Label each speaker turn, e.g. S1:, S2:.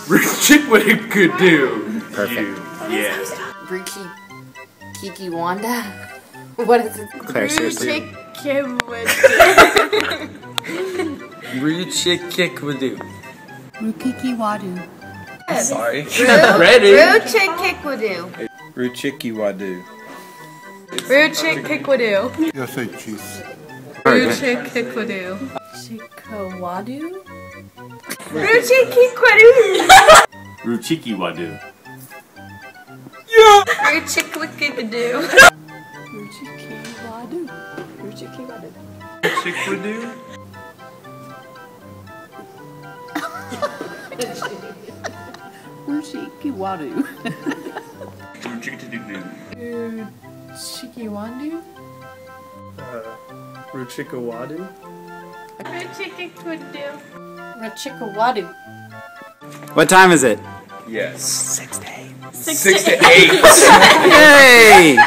S1: Ruchikwadoo.
S2: Perfect.
S1: Yeah.
S3: Ruchi Kiki Wanda? What is it?
S2: Claire, seriously.
S4: Ruchikwadoo.
S5: Rukiki Wadu.
S4: Sorry.
S1: Ready?
S3: Ruchikwadoo.
S4: Ruchikiwadoo.
S6: Ruchikwadoo.
S7: Yes, say cheese.
S6: Ruchikwadoo.
S5: Chikawadu?
S6: Ruchikwadoo.
S1: Ruchikiwadoo.
S6: Ruchikwadoo.
S5: Ruchikiwadu. Ruchikiwadu.
S1: Ruchikwadoo.
S5: Rushikiwadu.
S1: Ruchikwadoo.
S5: Chikiwandu?
S4: Ruchikawadu.
S6: Ruchikwadoo.
S5: Rachikawadu.
S2: What time is it?
S1: Yes.
S2: 6 to 8.
S1: 6 to 8.
S2: Yay!